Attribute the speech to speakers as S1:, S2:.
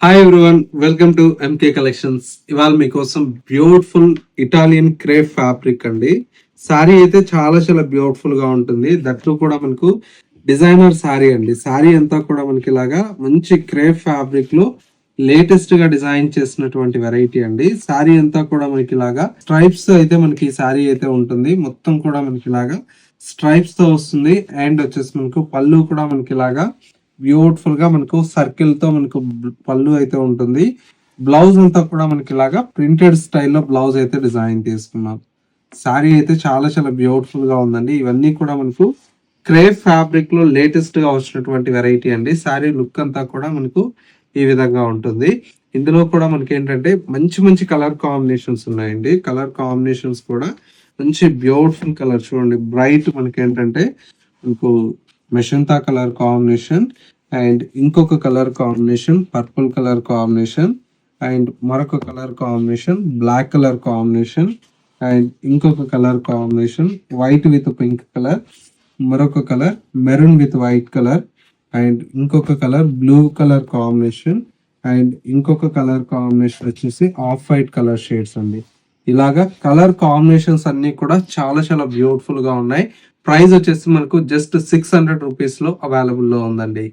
S1: Hi everyone, welcome to MK collections. ఇవాళ మీకోసం beautiful Italian crepe fabric అండి. శారీ అయితే చాలా చాలా బ్యూటిఫుల్ గా ఉంటుంది. దట్టు కూడా మనకు డిజైనర్ శారీ అండి. శారీ అంతా కూడా మనకి ఇలాగా మంచి క్రేప్ ఫ్యాబ్రిక్ లో లేటెస్ట్ గా డిజైన్ చేసినటువంటి వెరైటీ అండి. శారీ అంతా కూడా మనకి ఇలాగా స్ట్రైప్స్ అయితే మనకి శారీ అయితే ఉంటుంది. మొత్తం కూడా మనకి ఇలాగా స్ట్రైప్స్ తో వస్తుంది. అండ్ వచ్చేసి మనకు పళ్ళు కూడా మనకి ఇలాగా బ్యూటిఫుల్ గా మనకు సర్కిల్ తో మనకు పళ్ళు అయితే ఉంటుంది. బ్లౌజ్ అంతా కూడా మనకి ఇలాగా ప్రింటెడ్ స్టైల్లో బ్లౌజ్ అయితే డిజైన్ తీసుకున్నాం. శారీ అయితే చాలా చాలా బ్యూటిఫుల్ గా ఉందండి. ఇవన్నీ కూడా మనకు క్రేప్ ఫ్యాబ్రిక్ లో లేటెస్ట్ గా వచ్చినటువంటి వెరైటీ అండి. శారీ లుక్ అంతా కూడా మనకు ఈ విధంగా ఉంటుంది. ఇందులో కూడా మనకి ఏంటంటే మంచి మంచి కలర్ కాంబినేషన్స్ ఉన్నాయండి. కలర్ కాంబినేషన్స్ కూడా మంచి బ్యూటిఫుల్ కలర్ చూడండి. బ్రైట్ మనకి ఏంటంటే మనకు మెషంతా కలర్ కాంబినేషన్ అండ్ ఇంకొక colour combination purple colour combination and మరొక colour combination black colour combination and ఇంకొక colour combination white with pink colour, మరొక colour maroon with white colour and ఇంకొక colour blue colour combination and ఇంకొక colour combination వచ్చేసి off white colour shades అండి. ఇలాగా colour combinations అన్ని కూడా చాలా చాలా బ్యూటిఫుల్ గా ఉన్నాయి. ప్రైస్ వచ్చేసి మనకు జస్ట్ 600 రూపీస్ లో అవైలబుల్ లో ఉందండి.